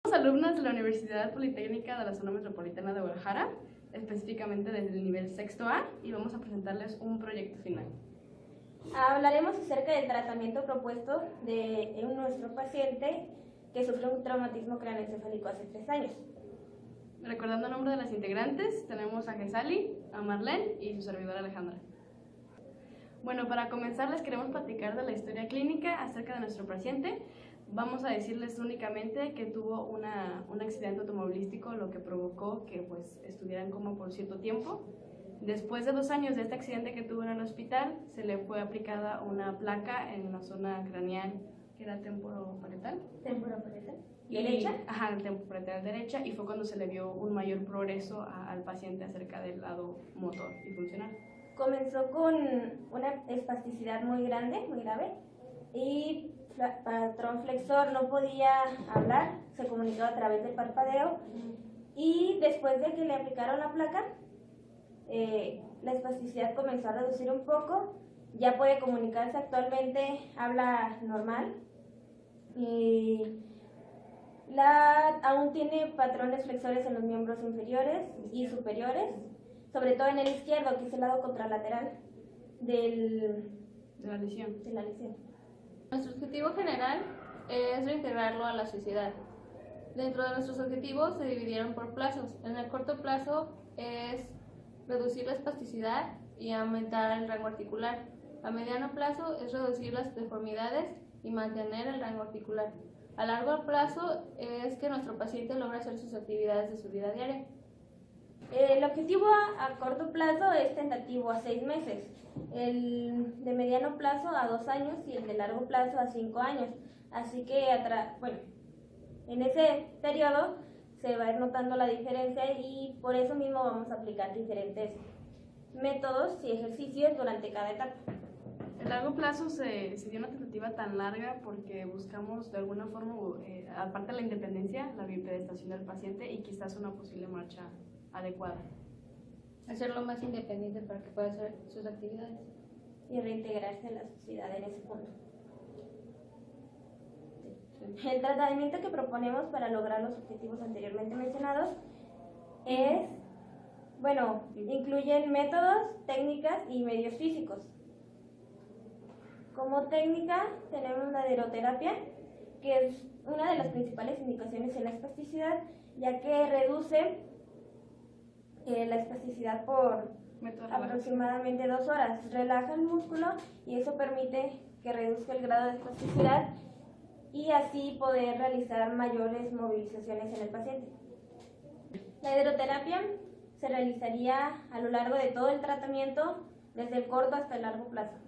Somos alumnos de la Universidad Politécnica de la Zona Metropolitana de Guadalajara, específicamente desde el nivel sexto A, y vamos a presentarles un proyecto final. Hablaremos acerca del tratamiento propuesto de nuestro paciente que sufrió un traumatismo craneoencefálico hace 3 años. Recordando el nombre de las integrantes, tenemos a Gesali, a Marlene y su servidora Alejandra. Bueno, para comenzar les queremos platicar de la historia clínica acerca de nuestro paciente. Vamos a decirles únicamente que tuvo un accidente automovilístico, lo que provocó que estuviera en coma por cierto tiempo. Después de 2 años de este accidente que tuvo en el hospital, se le fue aplicada una placa en la zona craneal, que era temporoparietal. ¿Temporoparietal? ¿Derecha? Ajá, temporoparietal derecha, y fue cuando se le vio un mayor progreso al paciente acerca del lado motor y funcional. Comenzó con una espasticidad muy grande, muy grave, y patrón flexor, no podía hablar, se comunicaba a través del parpadeo, y después de que le aplicaron la placa, la espasticidad comenzó a reducir un poco, ya puede comunicarse actualmente, habla normal, y aún tiene patrones flexores en los miembros inferiores y superiores, sobre todo en el izquierdo, que es el lado contralateral de la lesión. Nuestro objetivo general es reintegrarlo a la sociedad. Dentro de nuestros objetivos se dividieron por plazos. En el corto plazo es reducir la espasticidad y aumentar el rango articular. A mediano plazo es reducir las deformidades y mantener el rango articular. A largo plazo es que nuestro paciente logre hacer sus actividades de su vida diaria. El objetivo a corto plazo es tentativo a 6 meses, el de mediano plazo a 2 años y el de largo plazo a 5 años. Así que en ese periodo se va a ir notando la diferencia y por eso mismo vamos a aplicar diferentes métodos y ejercicios durante cada etapa. En largo plazo se dio una tentativa tan larga porque buscamos de alguna forma, aparte de la independencia, la bipedestación del paciente y quizás una posible marcha adecuada. Hacerlo más independiente para que pueda hacer sus actividades. Y reintegrarse a la sociedad en ese punto. El tratamiento que proponemos para lograr los objetivos anteriormente mencionados incluyen métodos, técnicas y medios físicos. Como técnica tenemos la aeroterapia, que es una de las principales indicaciones en la espasticidad, ya que reduce la espasticidad por aproximadamente 2 horas. Relaja el músculo y eso permite que reduzca el grado de espasticidad y así poder realizar mayores movilizaciones en el paciente. La hidroterapia se realizaría a lo largo de todo el tratamiento, desde el corto hasta el largo plazo.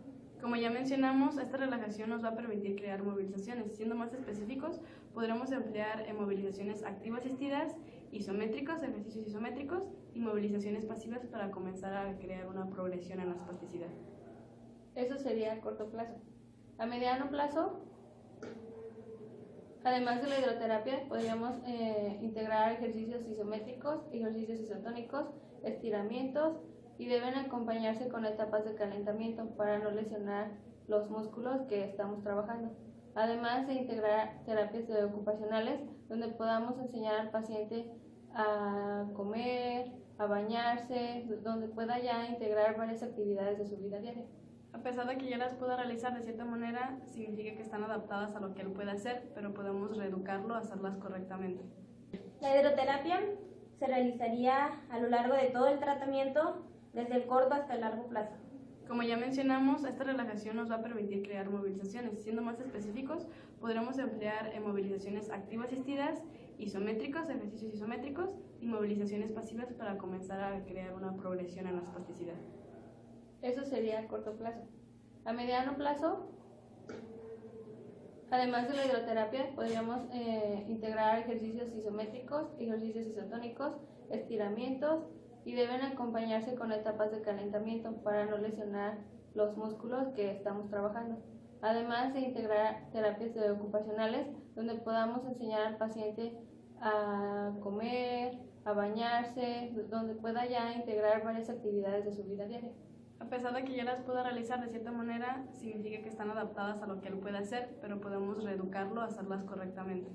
Como ya mencionamos, esta relajación nos va a permitir crear movilizaciones. Siendo más específicos, podremos emplear movilizaciones activo-asistidas, isométricos, ejercicios isométricos y movilizaciones pasivas para comenzar a crear una progresión en la espasticidad. Eso sería a corto plazo. A mediano plazo, además de la hidroterapia, podríamos integrar ejercicios isométricos, ejercicios isotónicos, estiramientos, y deben acompañarse con etapas de calentamiento para no lesionar los músculos que estamos trabajando. Además de integrar terapias ocupacionales donde podamos enseñar al paciente a comer, a bañarse, donde pueda ya integrar varias actividades de su vida diaria. A pesar de que ya las pueda realizar de cierta manera, significa que están adaptadas a lo que él puede hacer, pero podemos reeducarlo a hacerlas correctamente. La hidroterapia se realizaría a lo largo de todo el tratamiento, desde el corto hasta el largo plazo. Como ya mencionamos, esta relajación nos va a permitir crear movilizaciones. Siendo más específicos, podremos emplear movilizaciones activo-asistidas, isométricos, ejercicios isométricos y movilizaciones pasivas para comenzar a crear una progresión en la espasticidad. Eso sería a corto plazo. A mediano plazo, además de la hidroterapia, podríamos integrar ejercicios isométricos, ejercicios isotónicos, estiramientos, y deben acompañarse con etapas de calentamiento para no lesionar los músculos que estamos trabajando. Además de integrar terapias ocupacionales donde podamos enseñar al paciente a comer, a bañarse, donde pueda ya integrar varias actividades de su vida diaria. A pesar de que ya las pueda realizar de cierta manera, significa que están adaptadas a lo que él puede hacer, pero podemos reeducarlo a hacerlas correctamente.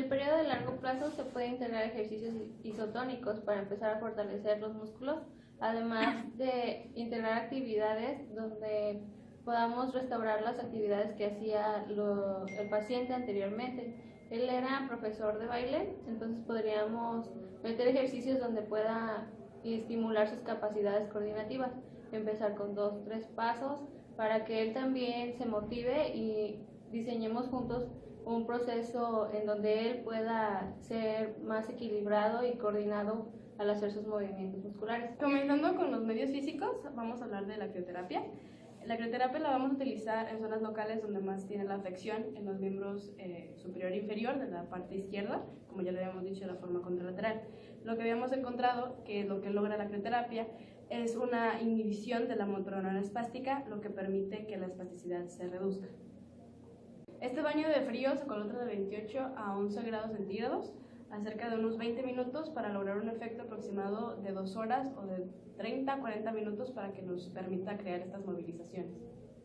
En el periodo de largo plazo se puede integrar ejercicios isotónicos para empezar a fortalecer los músculos, además de integrar actividades donde podamos restaurar las actividades que hacía el paciente anteriormente. Él era profesor de baile, entonces podríamos meter ejercicios donde pueda estimular sus capacidades coordinativas. Empezar con 2, 3 pasos para que él también se motive y diseñemos juntos un proceso en donde él pueda ser más equilibrado y coordinado al hacer sus movimientos musculares. Comenzando con los medios físicos, vamos a hablar de la crioterapia. La crioterapia la vamos a utilizar en zonas locales donde más tiene la afección, en los miembros superior e inferior de la parte izquierda, como ya lo habíamos dicho, de la forma contralateral. Lo que habíamos encontrado, que lo que logra la crioterapia, es una inhibición de la motorneurona espástica, lo que permite que la espasticidad se reduzca. Este baño de frío se coloca de 28 a 11 grados centígrados a cerca de unos 20 minutos para lograr un efecto aproximado de 2 horas o de 30 a 40 minutos para que nos permita crear estas movilizaciones.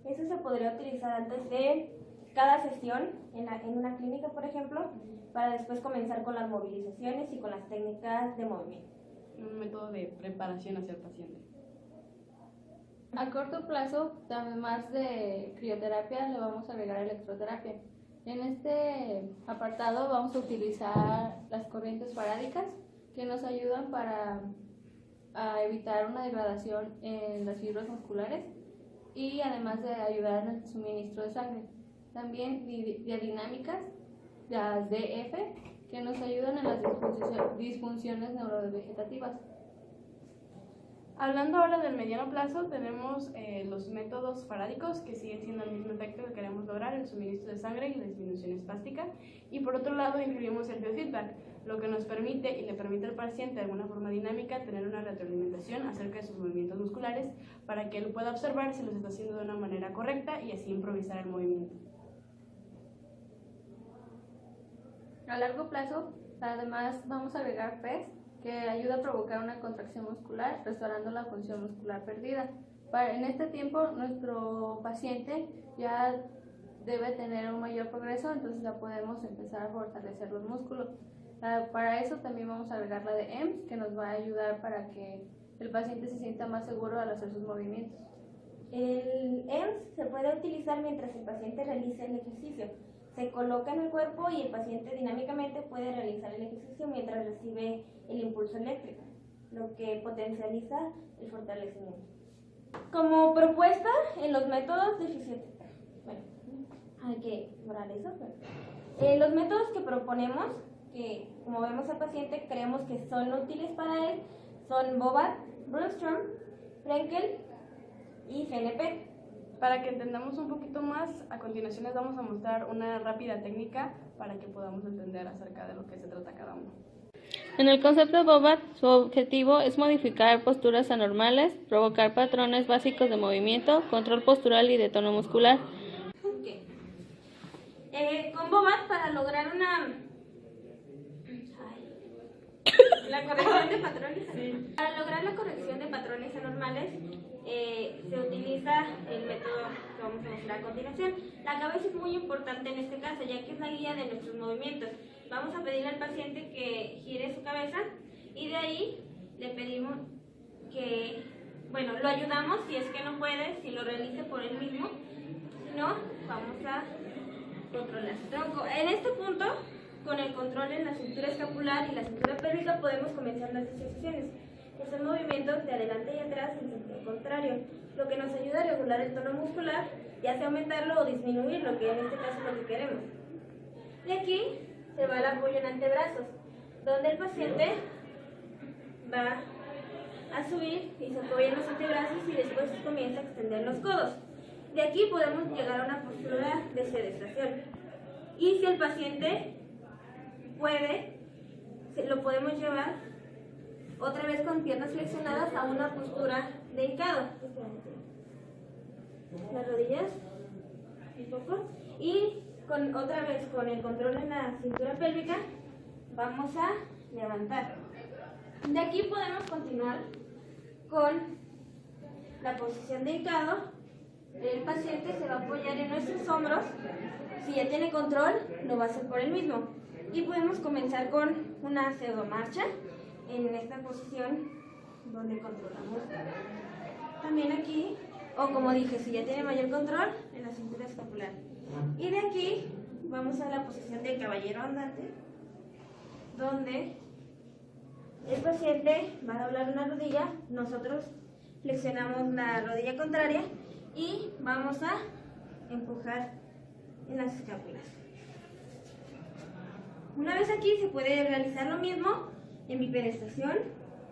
Eso se podría utilizar antes de cada sesión en una clínica, por ejemplo, para después comenzar con las movilizaciones y con las técnicas de movimiento. Un método de preparación hacia el paciente. A corto plazo, además de crioterapia, le vamos a agregar electroterapia. En este apartado vamos a utilizar las corrientes farádicas que nos ayudan a evitar una degradación en las fibras musculares y además de ayudar en el suministro de sangre. También diadinámicas, las DF, que nos ayudan en las disfunciones neurovegetativas. Hablando ahora del mediano plazo, tenemos los métodos farádicos que siguen siendo el mismo efecto que queremos lograr, el suministro de sangre y la disminución espástica. Y por otro lado incluimos el biofeedback, lo que nos permite y le permite al paciente de alguna forma dinámica tener una retroalimentación acerca de sus movimientos musculares para que él pueda observar si los está haciendo de una manera correcta y así improvisar el movimiento. A largo plazo, además vamos a agregar PES, que ayuda a provocar una contracción muscular, restaurando la función muscular perdida. En este tiempo, nuestro paciente ya debe tener un mayor progreso, entonces ya podemos empezar a fortalecer los músculos. Para eso también vamos a agregar la de EMS, que nos va a ayudar para que el paciente se sienta más seguro al hacer sus movimientos. El EMS se puede utilizar mientras el paciente realiza el ejercicio. Se coloca en el cuerpo y el paciente dinámicamente puede realizar el ejercicio mientras recibe el impulso eléctrico, lo que potencializa el fortalecimiento. Como propuesta en los métodos de fisioterapia, bueno, hay que borrar eso, pero los métodos que proponemos, que como vemos al paciente creemos que son útiles para él, son Bobath, Brunstrom, Frenkel y FNP. Para que entendamos un poquito más, a continuación les vamos a mostrar una rápida técnica para que podamos entender acerca de lo que se trata cada uno. En el concepto Bobath, su objetivo es modificar posturas anormales, provocar patrones básicos de movimiento, control postural y de tono muscular. Okay. Con Bobath, para lograr la corrección de patrones, para lograr la corrección de patrones anormales, se utiliza el método que vamos a mostrar a continuación. La cabeza es muy importante en este caso, ya que es la guía de nuestros movimientos. Vamos a pedirle al paciente que gire su cabeza y de ahí le pedimos que, bueno, lo ayudamos si es que no puede, si lo realice por él mismo. Si no, vamos a controlar su tronco. En este punto, con el control en la cintura escapular y la cintura pélvica, podemos comenzar las disociaciones, que son movimientos de adelante y atrás en sentido contrario, lo que nos ayuda a regular el tono muscular, ya sea aumentarlo o disminuirlo, que en este caso es lo que queremos. De aquí se va el apoyo en antebrazos, donde el paciente va a subir y se apoya en los antebrazos y después comienza a extender los codos. De aquí podemos llegar a una postura de sedestación. Y si el paciente puede, lo podemos llevar otra vez con piernas flexionadas a una postura de hincado. Las rodillas un poco y otra vez con el control en la cintura pélvica vamos a levantar. De aquí podemos continuar con la posición de hincado. El paciente se va a apoyar en nuestros hombros. Si ya tiene control, lo va a hacer por él mismo. Y podemos comenzar con una pseudomarcha en esta posición donde controlamos también aquí, o como dije, si ya tiene mayor control, en la cintura escapular. Y de aquí vamos a la posición del caballero andante, donde el paciente va a doblar una rodilla, nosotros flexionamos la rodilla contraria y vamos a empujar en las escápulas. Una vez aquí se puede realizar lo mismo en bipedestación,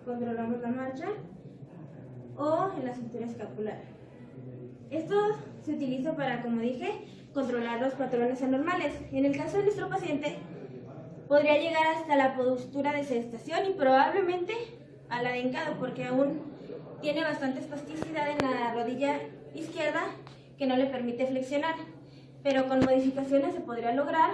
controlamos la marcha, o en la cintura escapular. Esto se utiliza para, como dije, controlar los patrones anormales. En el caso de nuestro paciente, podría llegar hasta la postura de sedestación y probablemente a la de hincado, porque aún tiene bastante espasticidad en la rodilla izquierda que no le permite flexionar, pero con modificaciones se podría lograr.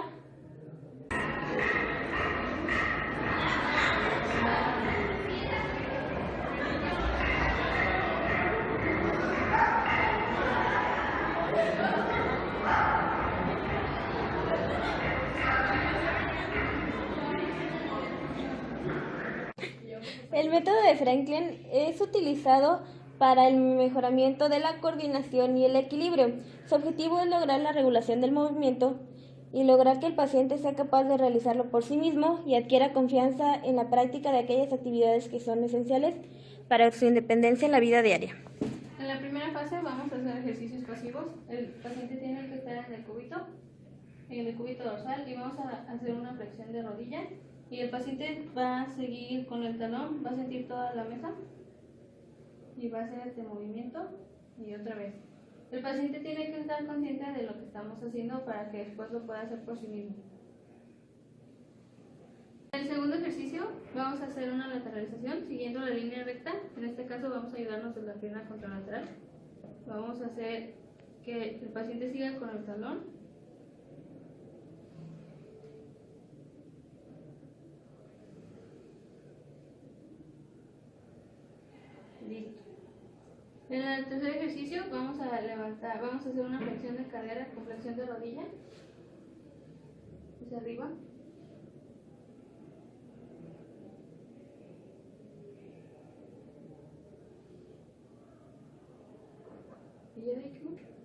El método de Franklin es utilizado para el mejoramiento de la coordinación y el equilibrio. Su objetivo es lograr la regulación del movimiento y lograr que el paciente sea capaz de realizarlo por sí mismo y adquiera confianza en la práctica de aquellas actividades que son esenciales para su independencia en la vida diaria. En la primera fase vamos a hacer ejercicios pasivos. El paciente tiene que estar en el cúbito dorsal, y vamos a hacer una flexión de rodilla. Y el paciente va a seguir con el talón, va a sentir toda la mesa y va a hacer este movimiento y otra vez. El paciente tiene que estar consciente de lo que estamos haciendo para que después lo pueda hacer por sí mismo. En el segundo ejercicio vamos a hacer una lateralización siguiendo la línea recta. En este caso vamos a ayudarnos de la pierna contralateral. Vamos a hacer que el paciente siga con el talón. Listo. En el tercer ejercicio vamos a hacer una flexión de cadera con flexión de rodilla hacia arriba.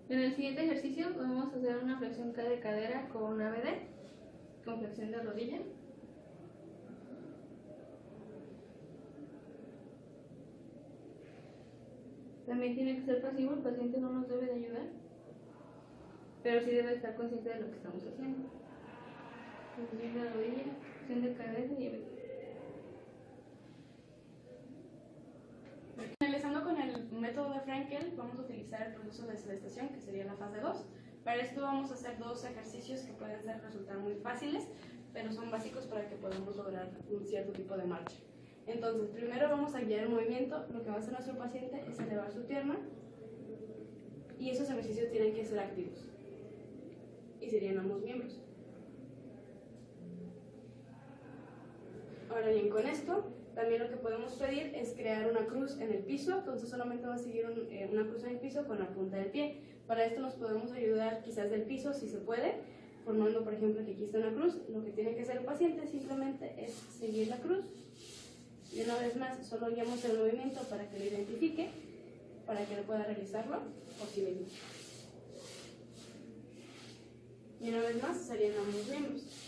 En el siguiente ejercicio vamos a hacer una flexión de cadera con una ABD, con flexión de rodilla. También tiene que ser pasivo, el paciente no nos debe de ayudar, pero sí debe estar consciente de lo que estamos haciendo. Flexión de rodilla, flexión de cadera y ABD. Finalizando con el método de Frankel, vamos a utilizar el proceso de sedestación, que sería la fase 2. Para esto vamos a hacer dos ejercicios que pueden resultar muy fáciles, pero son básicos para que podamos lograr un cierto tipo de marcha. Entonces, primero vamos a guiar el movimiento. Lo que va a hacer nuestro paciente es elevar su pierna, y esos ejercicios tienen que ser activos, y serían ambos miembros. Ahora bien, con esto también lo que podemos pedir es crear una cruz en el piso. Entonces solamente va a seguir una cruz en el piso con la punta del pie. Para esto nos podemos ayudar quizás del piso, si se puede, formando por ejemplo que aquí está una cruz. Lo que tiene que hacer el paciente simplemente es seguir la cruz, y una vez más solo guiamos el movimiento para que lo identifique, para que lo pueda realizarlo por sí mismo. Y una vez más serían ambos miembros.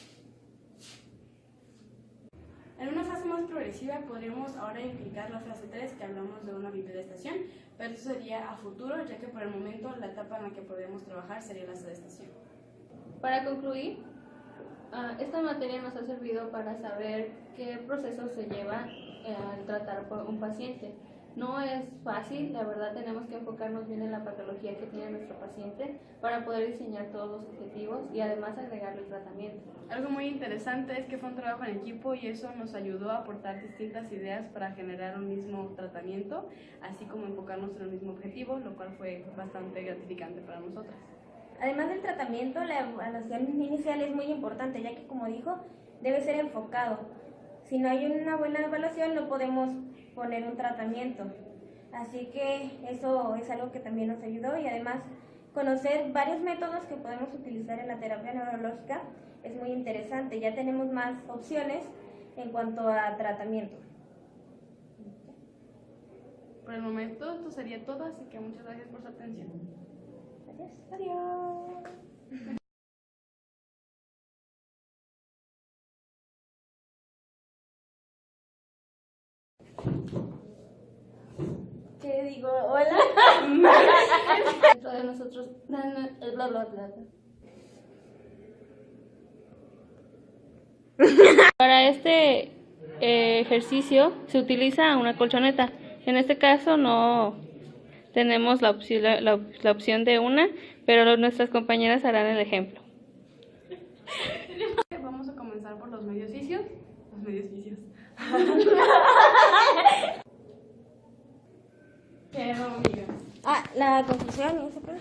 En una fase más progresiva podríamos ahora implicar la fase 3, que hablamos de una bipedestación, pero eso sería a futuro, ya que por el momento la etapa en la que podríamos trabajar sería la sedestación. Para concluir, esta materia nos ha servido para saber qué proceso se lleva al tratar por un paciente. No es fácil, la verdad tenemos que enfocarnos bien en la patología que tiene nuestro paciente para poder diseñar todos los objetivos y además agregarle el tratamiento. Algo muy interesante es que fue un trabajo en equipo, y eso nos ayudó a aportar distintas ideas para generar un mismo tratamiento, así como enfocarnos en el mismo objetivo, lo cual fue bastante gratificante para nosotras. Además del tratamiento, la evaluación inicial es muy importante, ya que, como dijo, debe ser enfocado. Si no hay una buena evaluación, no podemos poner un tratamiento. Así que eso es algo que también nos ayudó, y además conocer varios métodos que podemos utilizar en la terapia neurológica es muy interesante. Ya tenemos más opciones en cuanto a tratamiento. Por el momento esto sería todo, así que muchas gracias por su atención. Adiós. Adiós. ¿Qué digo? Hola. Dentro de nosotros, bla, bla, bla. Para este ejercicio se utiliza una colchoneta. En este caso no tenemos la opción de una, pero nuestras compañeras harán el ejemplo. Vamos a comenzar por los medios vicios. Los medios vicios. ¿Qué, amiga? La confusión, ¿no se puede?